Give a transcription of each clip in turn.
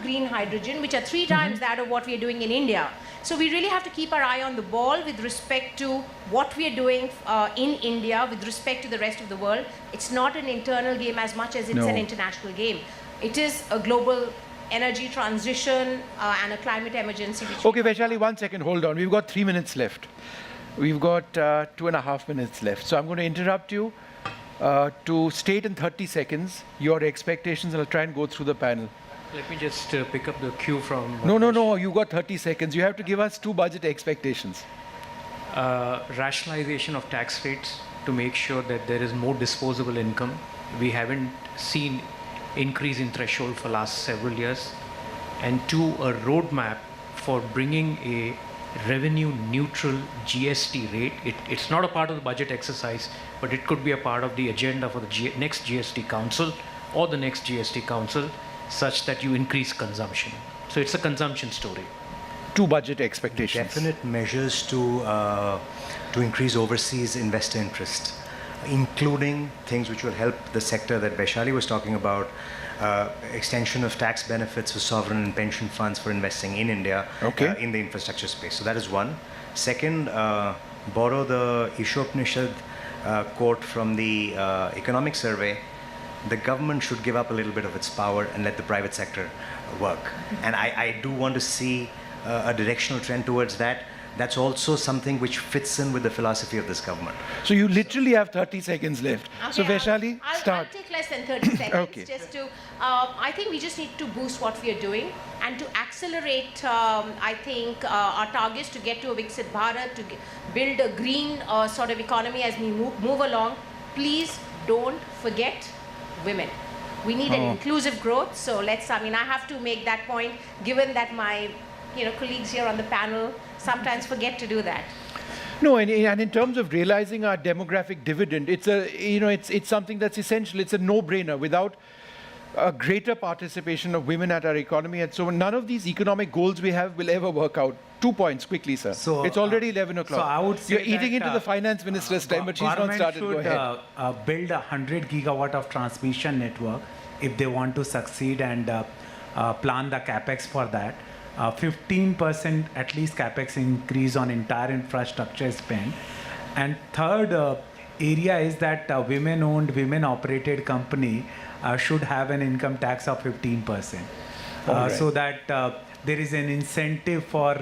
green hydrogen, which are 3 times that of what we are doing in India. So we really have to keep our eye on the ball with respect to what we are doing in India with respect to the rest of the world. It's not an internal game as much as it's an international game. It is a global energy transition and a climate emergency. Okay, Vaishali, 1 second, hold on. We've got 3 minutes left. We've got 2.5 minutes left. So I'm going to interrupt you to state in 30 seconds your expectations, and I'll try and go through the panel. Let me just pick up the cue from... No, you've got 30 seconds. You have to give us 2 budget expectations. Rationalization of tax rates to make sure that there is more disposable income. We haven't seen increase in threshold for last several years. And 2, a roadmap for bringing a revenue neutral GST rate. It's not a part of the budget exercise, but it could be a part of the agenda for the next GST Council or the next GST Council, such that you increase consumption. So it's a consumption story. 2 budget expectations. Definite measures to increase overseas investor interest, including things which will help the sector that Vaishali was talking about, extension of tax benefits for sovereign and pension funds for investing in India in the infrastructure space. So that is one. Second, borrow the Ishopnishad quote from the economic survey. The government should give up a little bit of its power and let the private sector work. And I do want to see a directional trend towards that. That's also something which fits in with the philosophy of this government. So you literally have 30 seconds left. Okay, So Vaishali, start. I'll take less than 30 seconds just to, I think we just need to boost what we are doing and to accelerate, I think, our targets to get to a Viksit Bharat, to build a green sort of economy as we move along. Please don't forget women. We need an inclusive growth. So I have to make that point, given that my colleagues here on the panel sometimes forget to do that. No, and in terms of realizing our demographic dividend, it's something that's essential. It's a no-brainer. Without a greater participation of women at our economy, and so none of these economic goals we have will ever work out. 2 points, quickly, sir. So, it's already 11 o'clock. So I would say you're eating into the finance minister's time, but she's not started. Go ahead. Build 100 gigawatt of transmission network if they want to succeed and plan the capex for that. 15% at least capex increase on entire infrastructure spend. And third area is that women-owned, women-operated company should have an income tax of 15%. So that there is an incentive for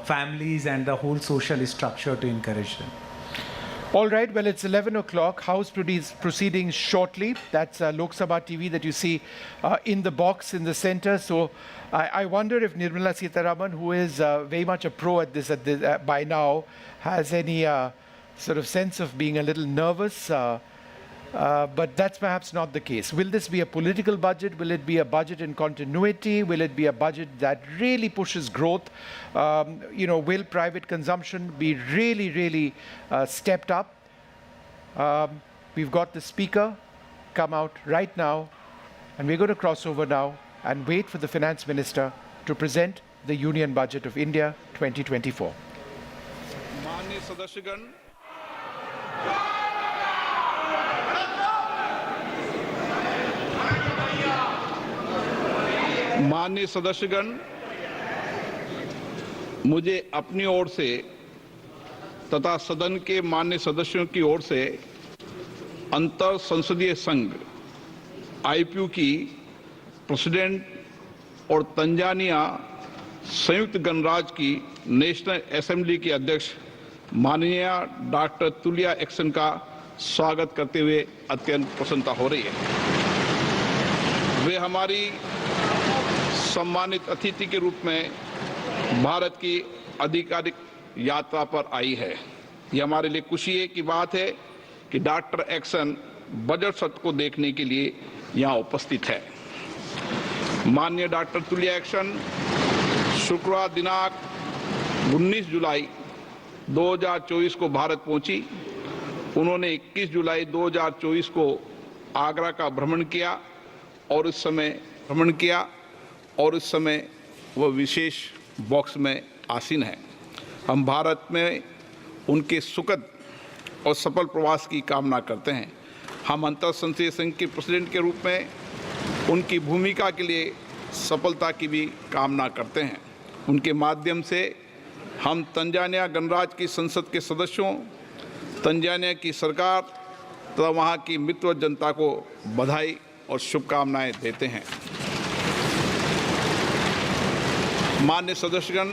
families and the whole social structure to encourage them. All right, well, it's 11 o'clock. House proceedings shortly. That's Lok Sabha TV that you see in the box in the center. So I wonder if Nirmala Sitharaman, who is very much a pro at this by now, has any sort of sense of being a little nervous. But that's perhaps not the case. Will this be a political budget? Will it be a budget in continuity? Will it be a budget that really pushes growth? Will private consumption be really stepped up? We've got the speaker come out right now, and we're going to cross over now and wait for the finance minister to present the Union Budget of India 2024. माननीय सदस्यगण, मुझे अपनी ओर से तथा सदन के माननीय सदस्यों की ओर से अंतर संसदीय संघ आईपीयू की प्रेसिडेंट और तंजानिया संयुक्त गणराज्य की नेशनल असेंबली की अध्यक्ष माननीय डॉक्टर तुलिया एक्सन का स्वागत करते हुए अत्यंत प्रसन्नता हो रही है। वे हमारी सम्मानित अतिथि के रूप में भारत की आधिकारिक यात्रा पर आई है। ये हमारे लिए खुशी की बात है कि डॉक्टर एक्सन बजट सत्र को देखने के लिए यहाँ उपस्थित है। माननीय डॉक्टर तुलिया एक्सन शुक्रवार दिनांक 19 जुलाई 2024 को भारत पहुंची। उन्होंने 21 जुलाई 2024 को आगरा का भ्रमण किया और इस समय वह विशेष बॉक्स में आसीन है। हम भारत में उनके सुखद और सफल प्रवास की कामना करते हैं। हम अंतर संसदीय संघ के प्रेसिडेंट के रूप में उनकी भूमिका के लिए सफलता की भी कामना करते हैं। उनके माध्यम से हम तंजानिया गणराज्य की संसद के सदस्यों, तंजानिया की सरकार तथा वहाँ की मित्र जनता को बधाई और शुभकामनाएं देते हैं। मान्य सदस्यगण,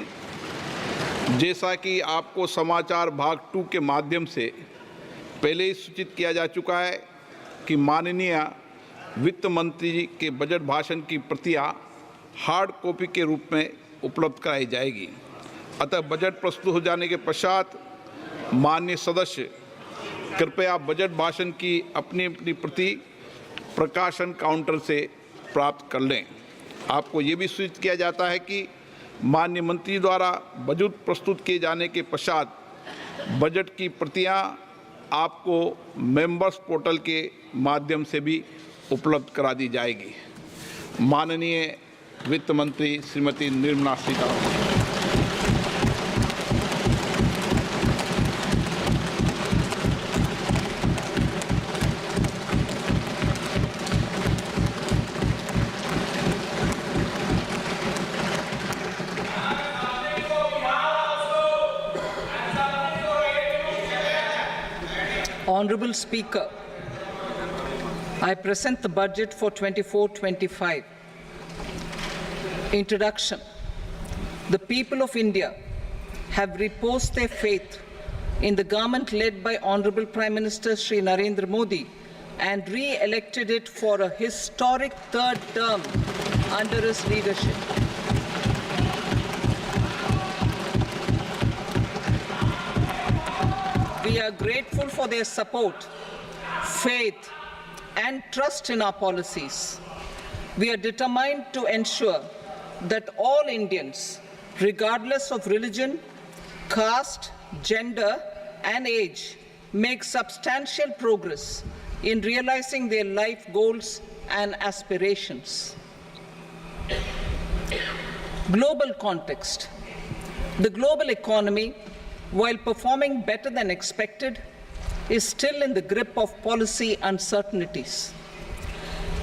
जैसा कि आपको समाचार भाग 2 के माध्यम से पहले ही सूचित किया जा चुका है कि माननीय वित्त मंत्री जी के बजट भाषण की प्रतियां हार्ड कॉपी के रूप में उपलब्ध कराई जाएगी। अतः बजट प्रस्तुत हो जाने के पश्चात माननीय सदस्य कृपया बजट भाषण की अपनी अपनी प्रति प्रकाशन काउंटर से प्राप्त कर लें। आपको ये भी सूचित किया जाता है कि माननीय मंत्री द्वारा बजट प्रस्तुत किए जाने के पश्चात बजट की प्रतियां आपको मेंबर्स पोर्टल के माध्यम से भी उपलब्ध करा दी जाएगी। माननीय वित्त मंत्री Shrimati Nirmala Sitharaman. Honorable Speaker, I present the budget for 24-25. Introduction. The people of India have reposed their faith in the government led by Honorable Prime Minister Shri Narendra Modi and re-elected it for a historic third term under his leadership. We are grateful for their support, faith, and trust in our policies. We are determined to ensure that all Indians, regardless of religion, caste, gender, and age, make substantial progress in realizing their life goals and aspirations. Global context. The global economy, while performing better than expected, is still in the grip of policy uncertainties.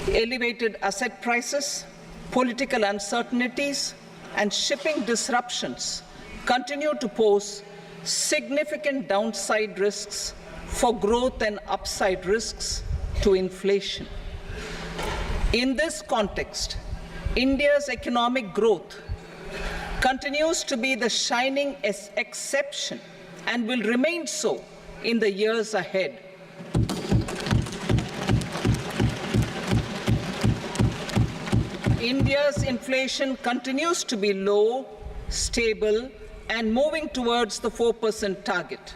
Elevated asset prices, political uncertainties, and shipping disruptions continue to pose significant downside risks for growth and upside risks to inflation. In this context, India's economic growth continues to be the shining exception and will remain so in the years ahead. India's inflation continues to be low, stable, and moving towards the 4% target.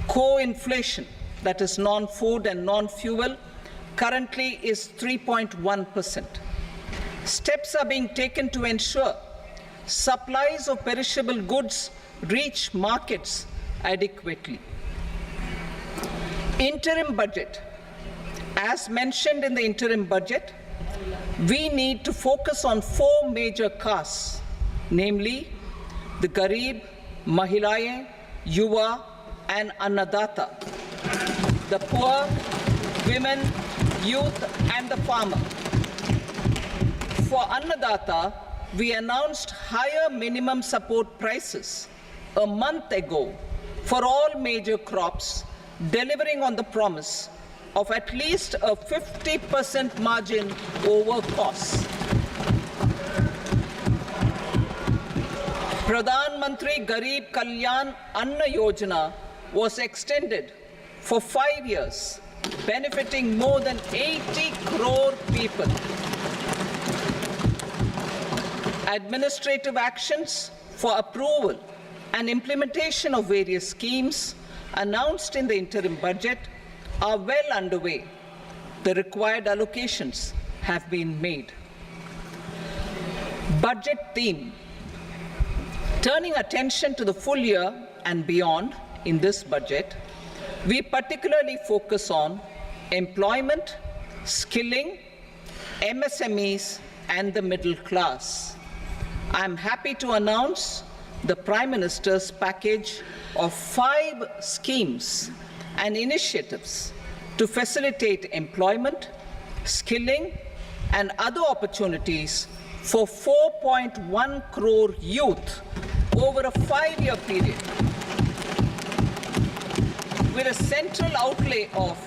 Core inflation, that is non-food and non-fuel, currently is 3.1%. Steps are being taken to ensure supplies of perishable goods reach markets adequately. Interim budget. As mentioned in the interim budget, we need to focus on 4 major castes, namely the Garib, Mahilaye, Yuva, and Annadata, the poor, women, youth, and the farmer. For Annadata, we announced higher minimum support prices a month ago for all major crops, delivering on the promise of at least a 50% margin over costs. Pradhan Mantri Garib Kalyan Anna Yojana was extended for 5 years, benefiting more than 80 crore people. Administrative actions for approval and implementation of various schemes announced in the interim budget are well underway. The required allocations have been made. Budget theme. Turning attention to the full year and beyond in this budget, we particularly focus on employment, skilling, MSMEs, and the middle class. I am happy to announce the Prime Minister's package of 5 schemes and initiatives to facilitate employment, skilling, and other opportunities for 4.1 crore youth over a 5-year period, with a central outlay of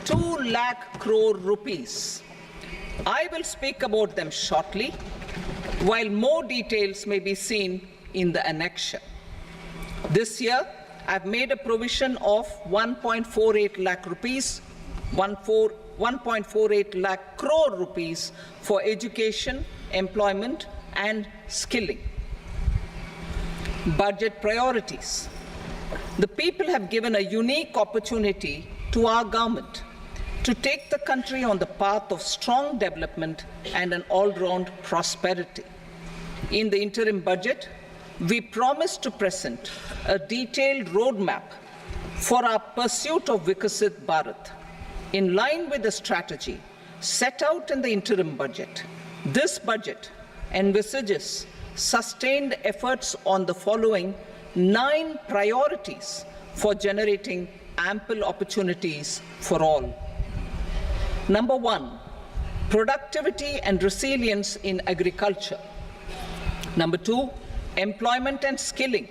2 lakh crore rupees. I will speak about them shortly, while more details may be seen in the annexure. This year, I've made a provision of 1.48 lakh rupees, 1.48 lakh crore rupees for education, employment, and skilling. Budget priorities. The people have given a unique opportunity to our government to take the country on the path of strong development and an all-round prosperity. In the interim budget, we promised to present a detailed roadmap for our pursuit of Viksit Bharat. In line with the strategy set out in the interim budget, this budget envisages sustained efforts on the following 9 priorities for generating ample opportunities for all. Number 1, productivity and resilience in agriculture. Number 2, employment and skilling.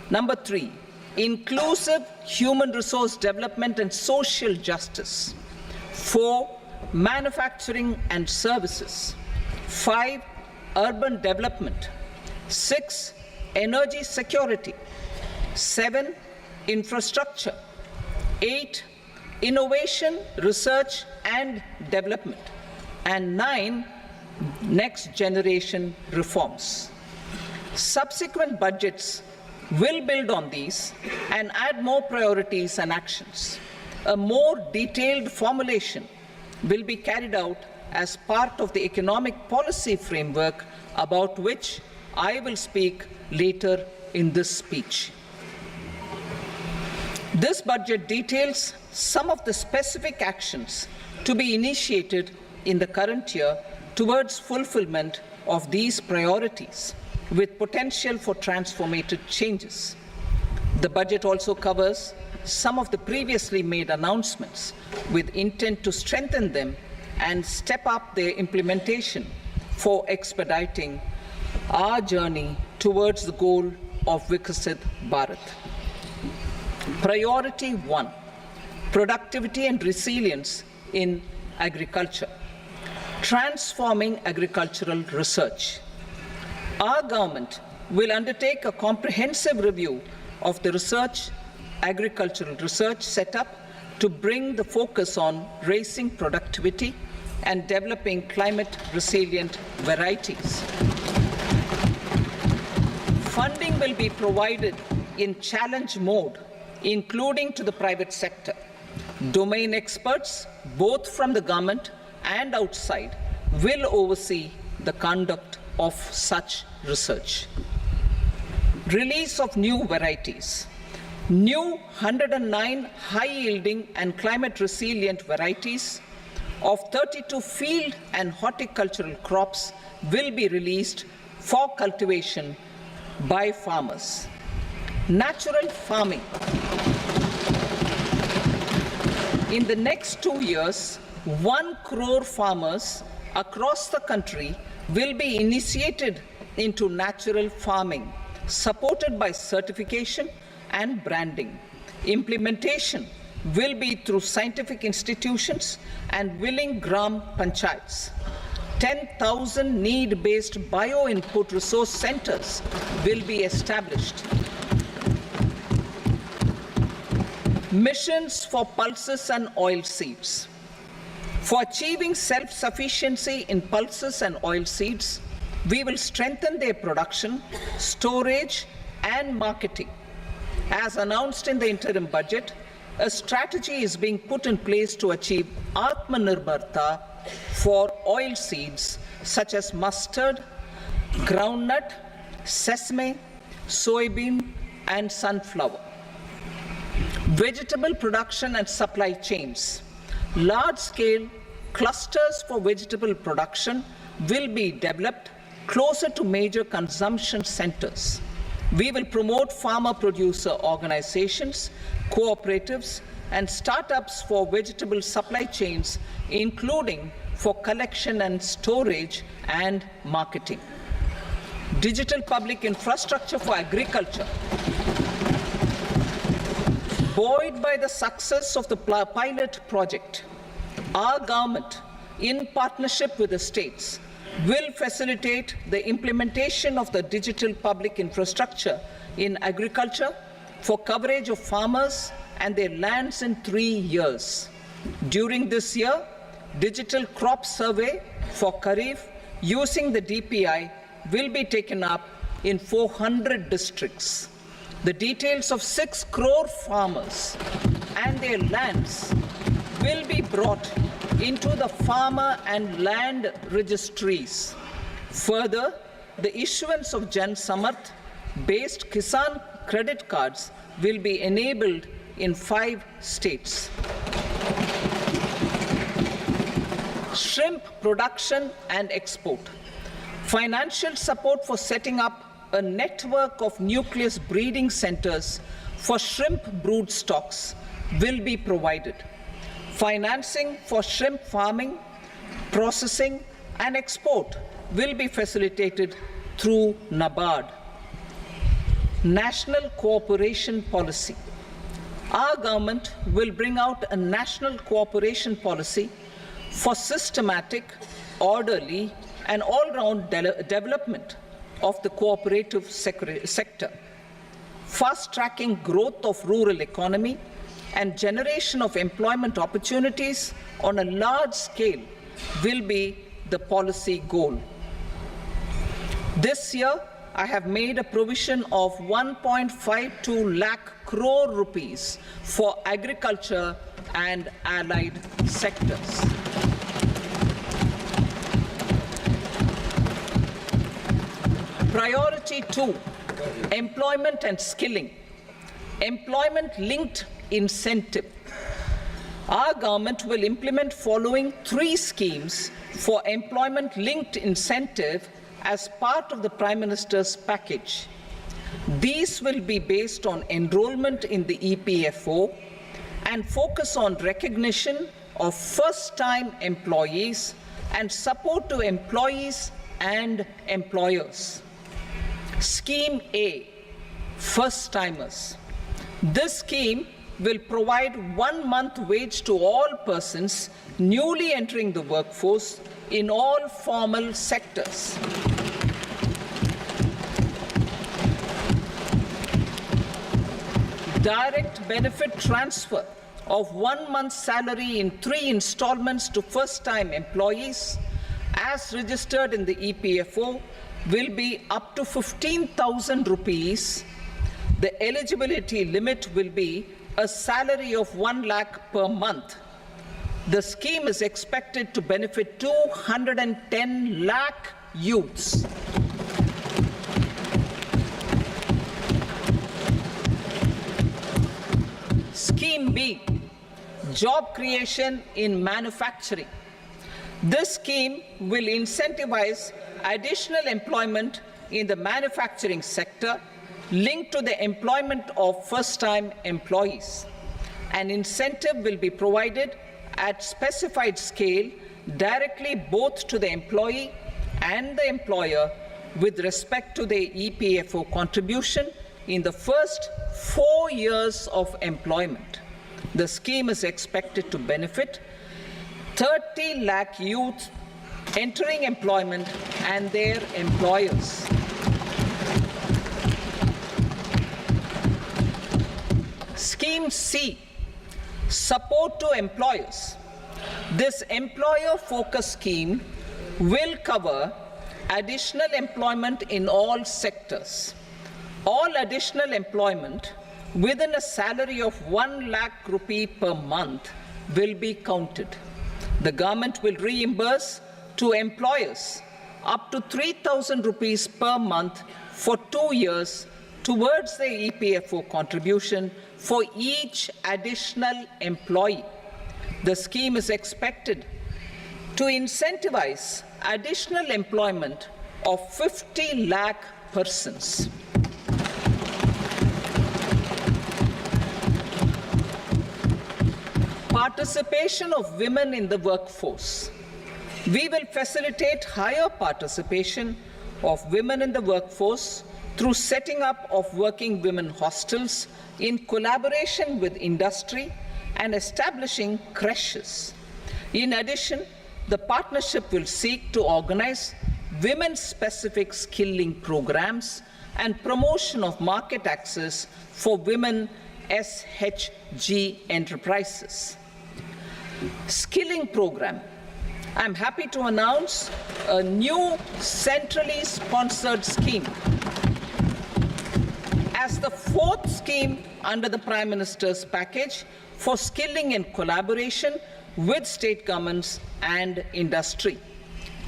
Number 3, inclusive human resource development and social justice. 4, manufacturing and services. 5, urban development. 6, energy security. 7, infrastructure. 8, innovation, research and development. And 9, next generation reforms. Subsequent budgets will build on these and add more priorities and actions. A more detailed formulation will be carried out as part of the economic policy framework, about which I will speak later in this speech. This budget details some of the specific actions to be initiated in the current year towards fulfillment of these priorities, with potential for transformative changes. The budget also covers some of the previously made announcements with intent to strengthen them and step up their implementation for expediting our journey towards the goal of Viksit Bharat. Priority 1, productivity and resilience in agriculture. Transforming agricultural research. Our government will undertake a comprehensive review of the agricultural research setup to bring the focus on raising productivity and developing climate-resilient varieties. Funding will be provided in challenge mode, including to the private sector. Domain experts, both from the government and outside, will oversee the conduct of such research. Release of new varieties. New 109 high-yielding and climate-resilient varieties of 32 field and horticultural crops will be released for cultivation by farmers. Natural farming. In the next 2 years, 1 crore farmers across the country will be initiated into natural farming, supported by certification and branding. Implementation will be through scientific institutions and willing gram panchayats. 10,000 need-based bio-input resource centers will be established. Missions for pulses and oil seeds. For achieving self-sufficiency in pulses and oil seeds, we will strengthen their production, storage, and marketing. As announced in the interim budget, a strategy is being put in place to achieve Atmanirbharta for oil seeds such as mustard, groundnut, sesame, soybean, and sunflower. Vegetable production and supply chains. Large-scale clusters for vegetable production will be developed closer to major consumption centers. We will promote farmer-producer organizations, cooperatives, and startups for vegetable supply chains, including for collection and storage and marketing. Digital public infrastructure for agriculture. Buoyed by the success of the pilot project, our government, in partnership with the states, will facilitate the implementation of the digital public infrastructure in agriculture for coverage of farmers and their lands in 3 years. During this year, digital crop survey for Kharif using the DPI will be taken up in 400 districts. The details of 6 crore farmers and their lands will be brought into the farmer and land registries. Further, the issuance of Jan Samarth based Kisan credit cards will be enabled in 5 states. Shrimp production and export. Financial support for setting up a network of nucleus breeding centers for shrimp brood stocks will be provided. Financing for shrimp farming, processing, and export will be facilitated through NABARD. National cooperation policy. Our government will bring out a national cooperation policy for systematic, orderly, and all-round development of the cooperative sector, fast-tracking growth of rural economy and generation of employment opportunities on a large scale will be the policy goal. This year, I have made a provision of 1.52 lakh crore rupees for agriculture and allied sectors. Priority 2, employment and skilling. Employment-linked incentive. Our government will implement following 3 schemes for employment-linked incentive as part of the Prime Minister's package. These will be based on enrollment in the EPFO and focus on recognition of first-time employees and support to employees and employers. Scheme A, first-timers. This scheme will provide 1 month wage to all persons newly entering the workforce in all formal sectors. Direct benefit transfer of 1 month's salary in 3 installments to first-time employees as registered in the EPFO will be up to 15,000 rupees. The eligibility limit will be a salary of 1 lakh per month. The scheme is expected to benefit 210 lakh youths. Scheme B, job creation in manufacturing. This scheme will incentivize additional employment in the manufacturing sector linked to the employment of first-time employees. An incentive will be provided at specified scale directly both to the employee and the employer with respect to the EPFO contribution in the first 4 years of employment. The scheme is expected to benefit 30 lakh youth entering employment and their employers. Scheme C, support to employers. This employer-focused scheme will cover additional employment in all sectors. All additional employment within a salary of 1 lakh rupee per month will be counted. The government will reimburse to employers up to 3,000 rupees per month for 2 years towards the EPFO contribution for each additional employee. The scheme is expected to incentivize additional employment of 50 lakh persons. Participation of women in the workforce. We will facilitate higher participation of women in the workforce through setting up of working women hostels in collaboration with industry and establishing creches. In addition, the partnership will seek to organize women-specific skilling programs and promotion of market access for women SHG enterprises. Skilling program. I'm happy to announce a new centrally sponsored scheme as the fourth scheme under the Prime Minister's package for skilling in collaboration with state governments and industry.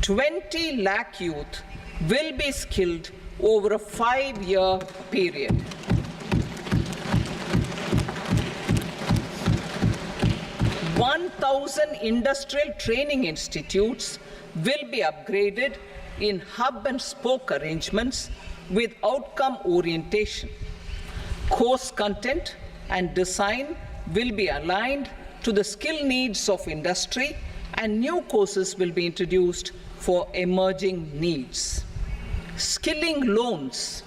20 lakh youth will be skilled over a 5-year period. (1,000) industrial training institutes will be upgraded in hub and spoke arrangements with outcome orientation. Course content and design will be aligned to the skill needs of industry, and new courses will be introduced for emerging needs. Skilling loans.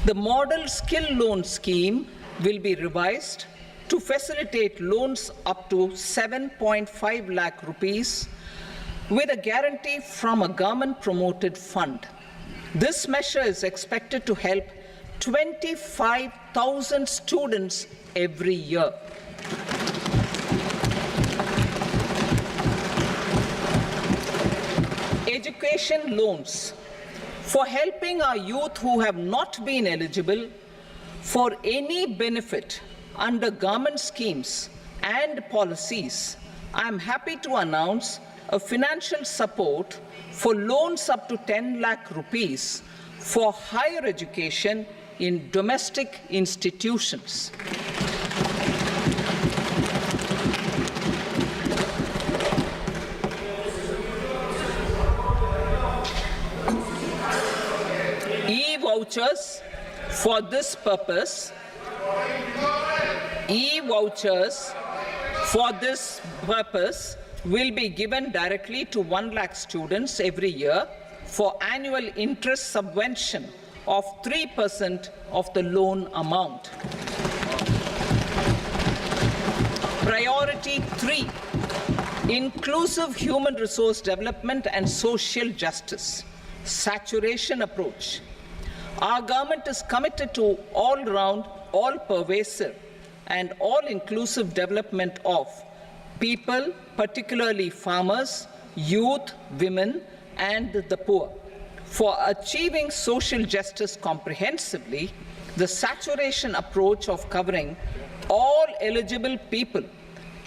The model skill loan scheme will be revised to facilitate loans up to 7.5 lakh rupees with a guarantee from a government-promoted fund. This measure is expected to help 25,000 students every year. Education loans. For helping our youth who have not been eligible for any benefit under government schemes and policies, I am happy to announce a financial support for loans up to 10 lakh rupees for higher education in domestic institutions. E-vouchers for this purpose. E-vouchers for this purpose will be given directly to 1 lakh students every year for annual interest subvention of 3% of the loan amount. Priority 3, inclusive human resource development and social justice. Saturation approach. Our government is committed to all-round, all-pervasive and all-inclusive development of people, particularly farmers, youth, women, and the poor. For achieving social justice comprehensively, the saturation approach of covering all eligible people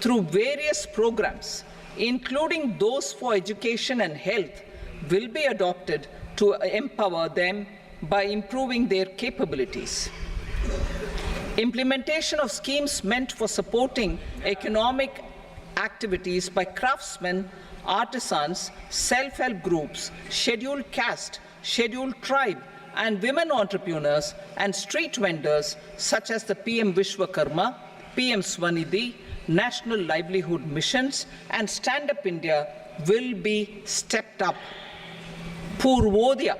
through various programs, including those for education and health, will be adopted to empower them by improving their capabilities. Implementation of schemes meant for supporting economic activities by craftsmen, artisans, self-help groups, scheduled caste, scheduled tribe, and women entrepreneurs and street vendors such as the PM Vishwakarma, PM Swanidhi, National Livelihood Missions, and Stand Up India will be stepped up. Purvodaya.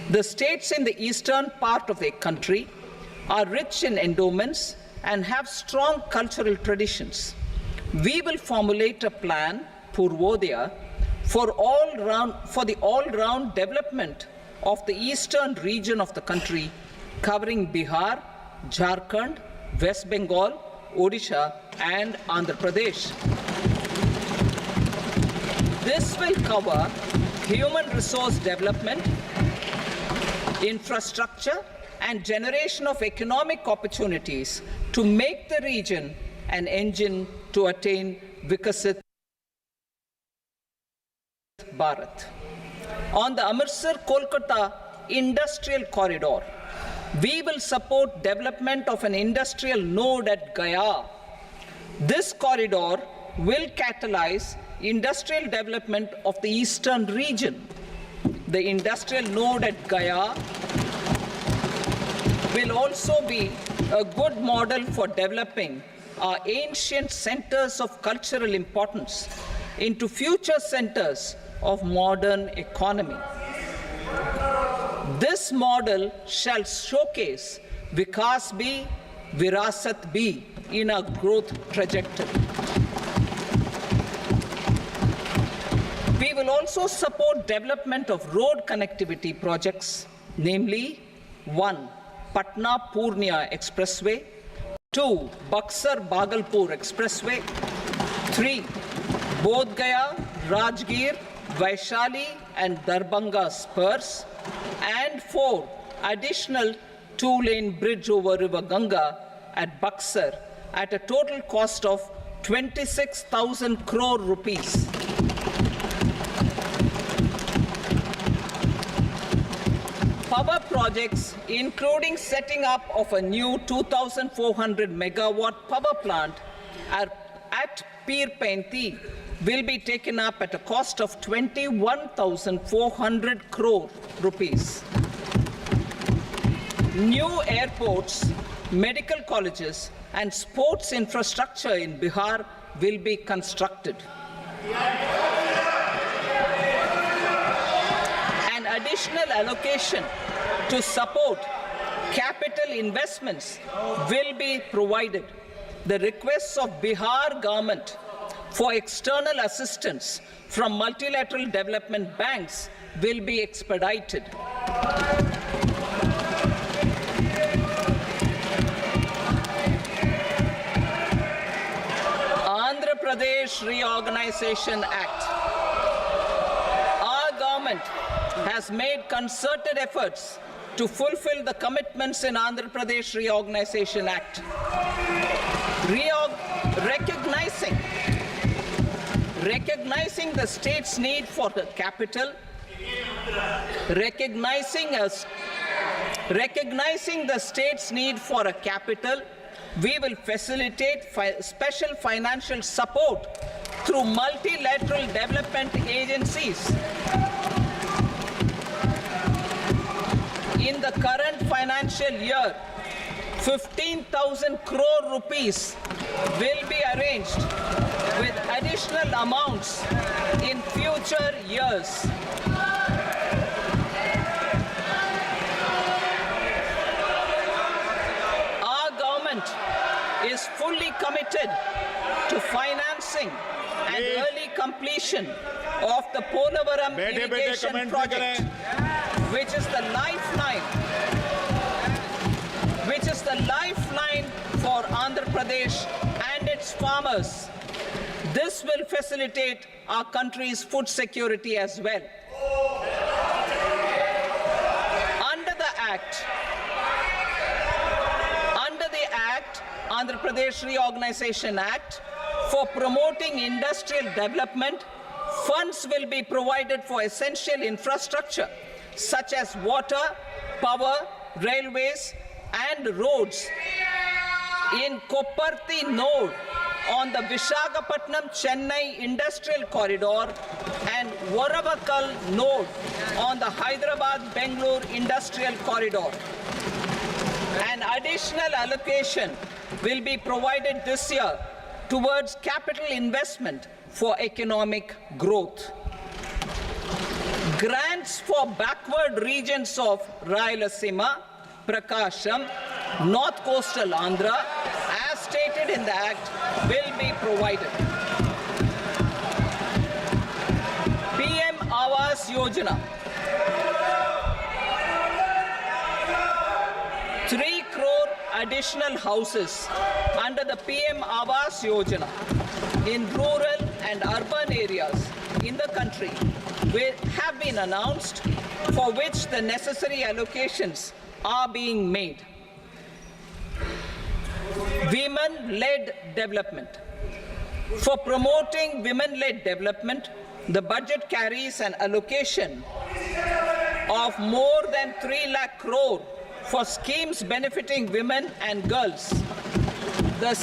The states in the eastern part of the country are rich in endowments and have strong cultural traditions. We will formulate a plan, Purvodaya, for the all-round development of the eastern region of the country, covering Bihar, Jharkhand, West Bengal, Odisha, and Andhra Pradesh. This will cover human resource development, infrastructure, and generation of economic opportunities to make the region an engine to attain Vikasit Bharat. On the Amritsar-Kolkata industrial corridor, we will support development of an industrial node at Gaya. This corridor will catalyze industrial development of the eastern region. The industrial node at Gaya will also be a good model for developing our ancient centers of cultural importance into future centers of modern economy. This model shall showcase Vikas B, Virasat B in a growth trajectory. We will also support development of road connectivity projects, namely 1. Patna-Purnia Expressway, 2. Buxar-Bhagalpur Expressway, 3. Bodh Gaya, Rajgir, Vaishali and Darbhanga spurs, and 4. Additional 2-lane bridge over River Ganga at Buxar at a total cost of 26,000 crore rupees. Power projects, including setting up of a new 2,400 megawatt power plant at Pir Painti, will be taken up at a cost of 21,400 crore rupees. New airports, medical colleges, and sports infrastructure in Bihar will be constructed. An additional allocation to support capital investments will be provided. The requests of Bihar government for external assistance from multilateral development banks will be expedited. Andhra Pradesh Reorganization Act. Our government has made concerted efforts to fulfill the commitments in Andhra Pradesh Reorganization Act. Recognizing the state's need for the capital, recognizing the state's need for a capital, we will facilitate special financial support through multilateral development agencies. In the current financial year, 15,000 crore rupees will be arranged with additional amounts in future years. Our government is fully committed to financing and early completion of the Polavaram irrigation project, which is the lifeline for Andhra Pradesh and its farmers. This will facilitate our country's food security as well. Under the Andhra Pradesh Reorganization Act, for promoting industrial development, funds will be provided for essential infrastructure such as water, power, railways, and roads in Kopparthi node on the Visakhapatnam-Chennai Industrial Corridor and Varavakal node on the Hyderabad-Bangalore Industrial Corridor. An additional allocation will be provided this year towards capital investment for economic growth. Grants for backward regions of Rayalaseema, Prakasham, North Coastal Andhra, as stated in the Act, will be provided. PM Awas Yojana. 3 crore additional houses under the PM Awas Yojana in rural and urban areas in the country have been announced, for which the necessary allocations are being made. Women-led development. For promoting women-led development, the budget carries an allocation of more than 3 lakh crore for schemes benefiting women and girls. This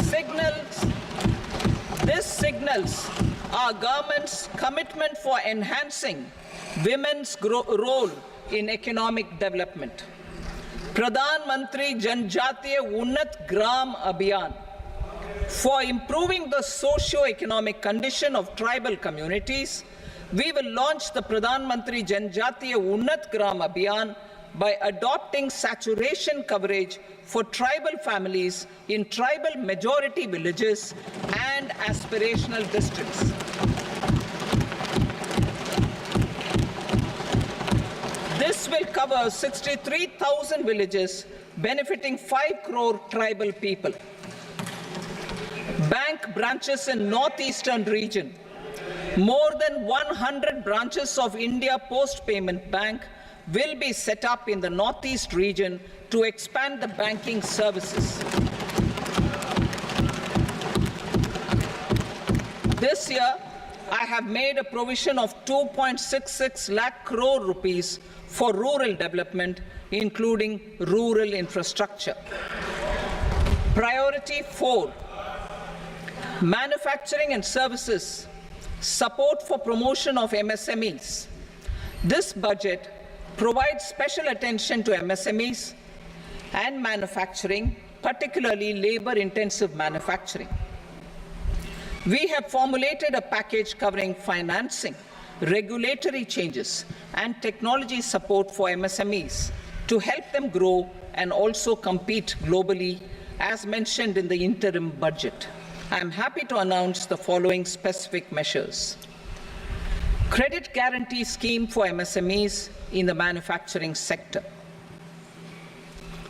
signals our government's commitment for enhancing women's role in economic development. Pradhan Mantri Janjatiya Unnat Gram Abhiyan For improving the socio-economic condition of tribal communities, we will launch the Pradhan Mantri Janjatiya Unnat Gram Abhiyan by adopting saturation coverage for tribal families in tribal majority villages and aspirational districts. This will cover 63,000 villages, benefiting 5 crore tribal people. Bank branches in northeastern region. More than 100 branches of India Post Payment Bank will be set up in the northeast region to expand the banking services. This year, I have made a provision of 2.66 lakh crore rupees for rural development, including rural infrastructure. Priority 4, manufacturing and services, support for promotion of MSMEs. This budget provides special attention to MSMEs and manufacturing, particularly labor-intensive manufacturing. We have formulated a package covering financing, regulatory changes, and technology support for MSMEs to help them grow and also compete globally, as mentioned in the interim budget. I am happy to announce the following specific measures. Credit guarantee scheme for MSMEs in the manufacturing sector.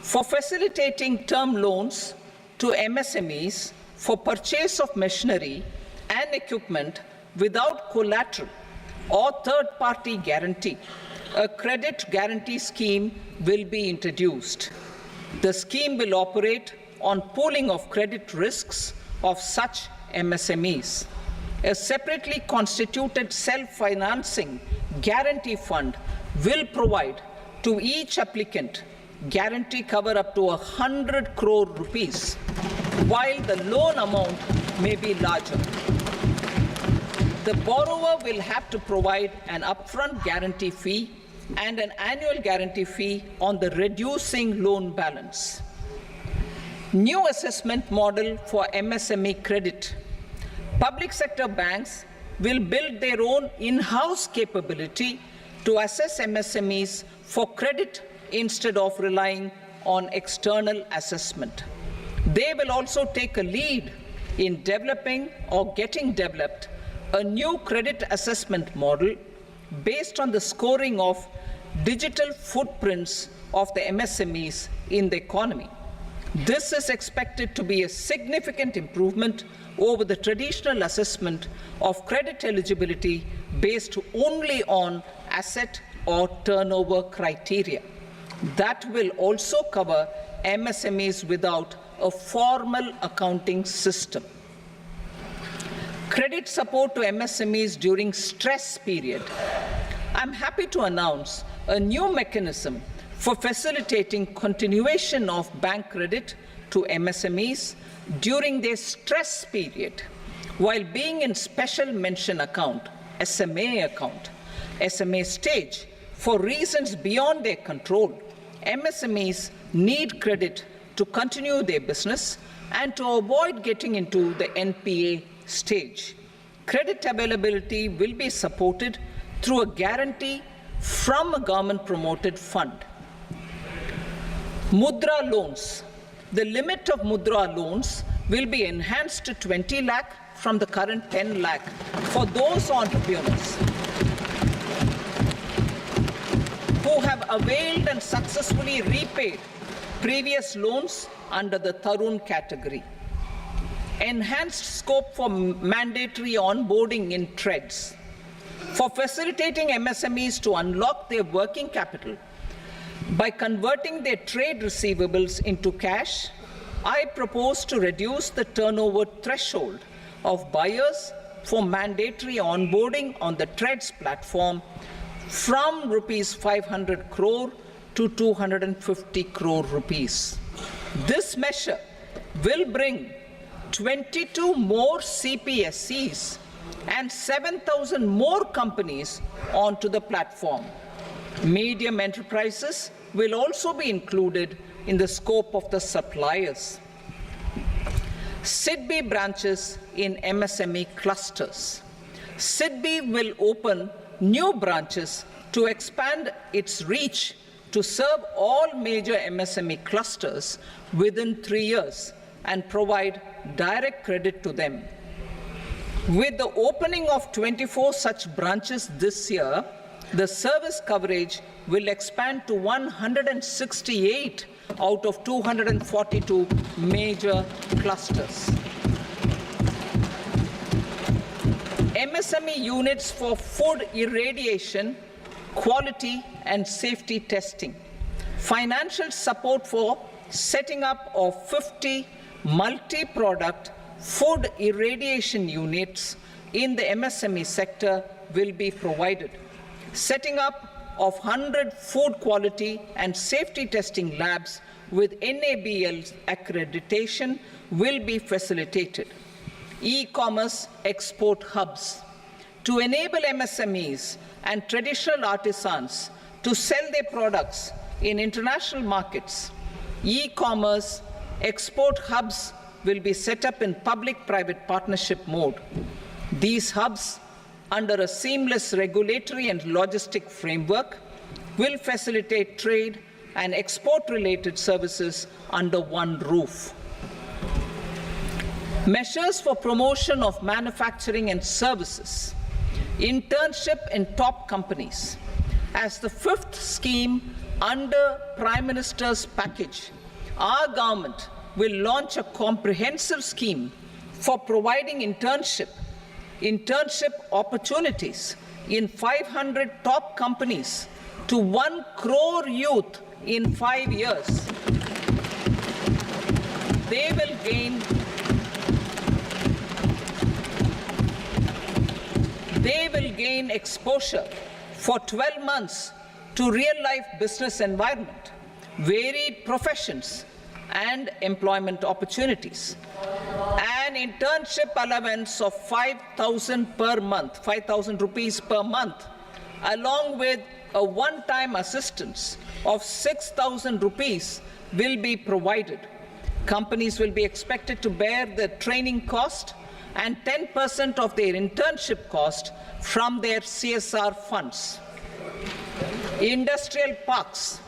For facilitating term loans to MSMEs for purchase of machinery and equipment without collateral or third-party guarantee, a credit guarantee scheme will be introduced. The scheme will operate on pooling of credit risks of such MSMEs. A separately constituted self-financing guarantee fund will provide to each applicant guarantee cover up to 100 crore rupees, while the loan amount may be larger. The borrower will have to provide an upfront guarantee fee and an annual guarantee fee on the reducing loan balance. New assessment model for MSME credit. Public sector banks will build their own in-house capability to assess MSMEs for credit instead of relying on external assessment. They will also take a lead in developing or getting developed a new credit assessment model based on the scoring of digital footprints of the MSMEs in the economy. This is expected to be a significant improvement over the traditional assessment of credit eligibility based only on asset or turnover criteria. That will also cover MSMEs without a formal accounting system. Credit support to MSMEs during stress period. I'm happy to announce a new mechanism for facilitating continuation of bank credit to MSMEs during their stress period while being in special mention account, SMA stage, for reasons beyond their control. MSMEs need credit to continue their business and to avoid getting into the NPA stage. Credit availability will be supported through a guarantee from a government-promoted fund. Mudra loans. The limit of Mudra loans will be enhanced to 20 lakh from the current 10 lakh for those entrepreneurs who have availed and successfully repaid previous loans under the Tarun category. Enhanced scope for mandatory onboarding in TREDS. For facilitating MSMEs to unlock their working capital by converting their trade receivables into cash, I propose to reduce the turnover threshold of buyers for mandatory onboarding on the TREDS platform from rupees 500 crore to 250 crore rupees. This measure will bring 22 more CPSCs and 7,000 more companies onto the platform. Medium enterprises will also be included in the scope of the suppliers. SIDBI branches in MSME clusters. SIDBI will open new branches to expand its reach to serve all major MSME clusters within 3 years and provide direct credit to them. With the opening of 24 such branches this year, the service coverage will expand to 168 out of 242 major clusters. MSME units for food irradiation, quality and safety testing. Financial support for setting up of 50 multi-product food irradiation units in the MSME sector will be provided. Setting up of 100 food quality and safety testing labs with NABL accreditation will be facilitated. E-commerce export hubs to enable MSMEs and traditional artisans to sell their products in international markets. E-commerce export hubs will be set up in public-private partnership mode. These hubs, under a seamless regulatory and logistic framework, will facilitate trade and export-related services under one roof. Measures for promotion of manufacturing and services. Internship in top companies. As the fifth scheme under Prime Minister's package, our government will launch a comprehensive scheme for providing internship opportunities in 500 top companies to 1 crore youth in 5 years. They will gain exposure for 12 months to real-life business environment, varied professions, and employment opportunities. An internship allowance of 5,000 per month, 5,000 rupees per month, along with a one-time assistance of 6,000 rupees will be provided. Companies will be expected to bear the training cost and 10% of their internship cost from their CSR funds. Industrial parks.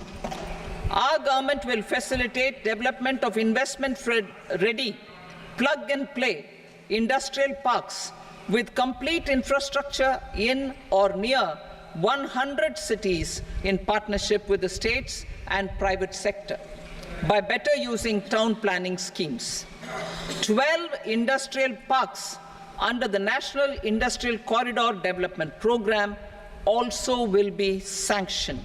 Our government will facilitate development of investment-ready, plug-and-play industrial parks with complete infrastructure in or near 100 cities in partnership with the states and private sector by better using town planning schemes. 12 industrial parks under the National Industrial Corridor Development Program also will be sanctioned.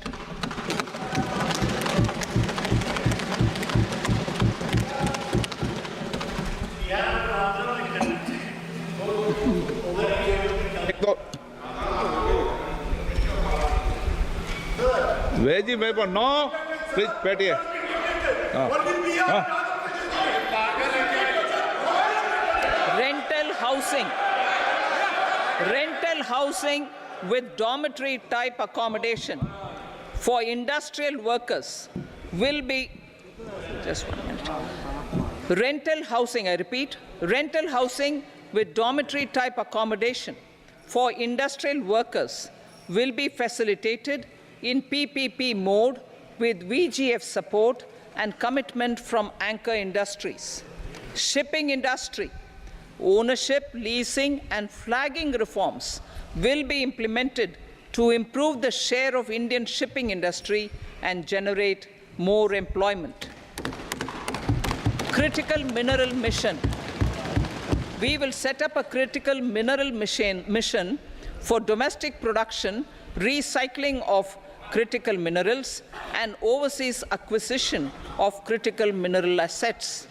Veggie paper, no. Please, petty. Rental housing with dormitory type accommodation for industrial workers will be, just 1 minute. Rental housing, I repeat, rental housing with dormitory type accommodation for industrial workers will be facilitated in PPP mode with VGF support and commitment from anchor industries. Shipping industry, ownership, leasing, and flagging reforms will be implemented to improve the share of Indian shipping industry and generate more employment. Critical mineral mission. We will set up a critical mineral mission for domestic production, recycling of critical minerals, and overseas acquisition of critical mineral assets.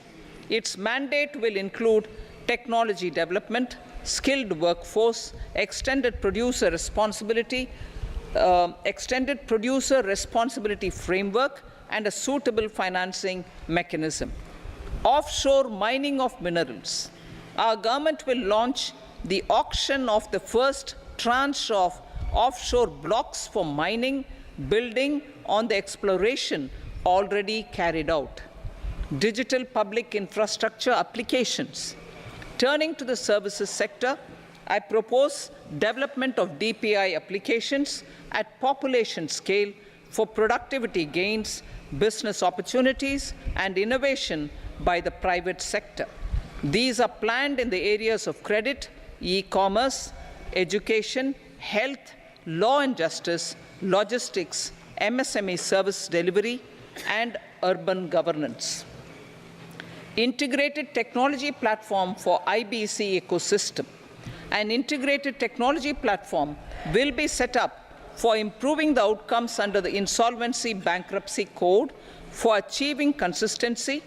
Its mandate will include technology development, skilled workforce, extended producer responsibility framework, and a suitable financing mechanism. Offshore mining of minerals. Our government will launch the auction of the first tranche of offshore blocks for mining, building on the exploration already carried out. digital public infrastructure applications. Turning to the services sector, I propose development of DPI applications at population scale for productivity gains, business opportunities, and innovation by the private sector. These are planned in the areas of credit, e-commerce, education, health, law and justice, logistics, MSME service delivery, and urban governance. Integrated technology platform for IBC ecosystem. An integrated technology platform will be set up for improving the outcomes under the Insolvency Bankruptcy Code for achieving consistency,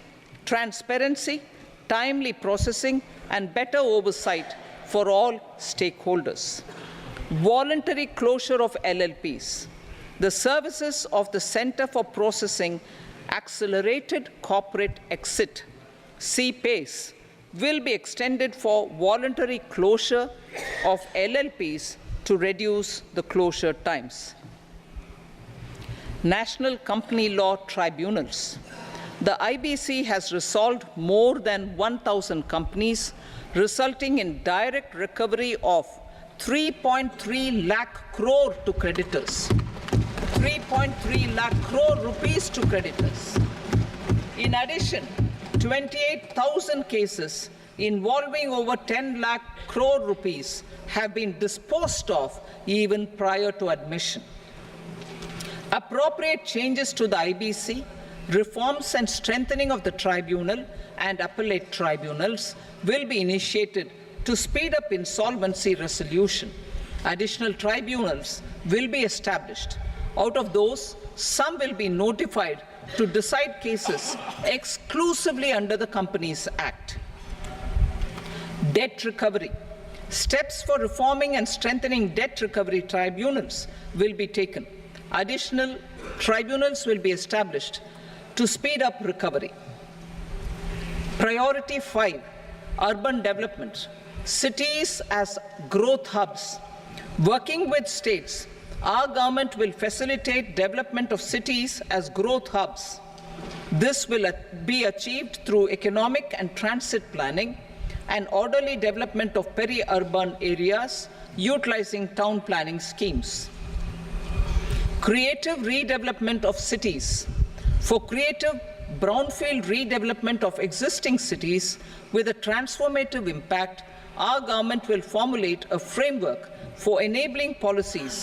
transparency, timely processing, and better oversight for all stakeholders. Voluntary closure of LLPs. The services of the Center for Processing Accelerated Corporate Exit, CPACE, will be extended for voluntary closure of LLPs to reduce the closure times. National Company Law Tribunals. The IBC has resolved more than 1,000 companies, resulting in direct recovery of 3.3 lakh crore to creditors. 3.3 lakh crore rupees to creditors. In addition, 28,000 cases involving over 10 lakh crore rupees have been disposed of even prior to admission. Appropriate changes to the IBC, reforms and strengthening of the tribunal and appellate tribunals will be initiated to speed up insolvency resolution. Additional tribunals will be established. Out of those, some will be notified to decide cases exclusively under the Companies Act. Debt recovery. Steps for reforming and strengthening debt recovery tribunals will be taken. Additional tribunals will be established to speed up recovery. Priority 5, urban development. Cities as growth hubs. Working with states, our government will facilitate development of cities as growth hubs. This will be achieved through economic and transit planning and orderly development of peri-urban areas utilizing town planning schemes. Creative redevelopment of cities. For creative brownfield redevelopment of existing cities with a transformative impact, our government will formulate a framework for enabling policies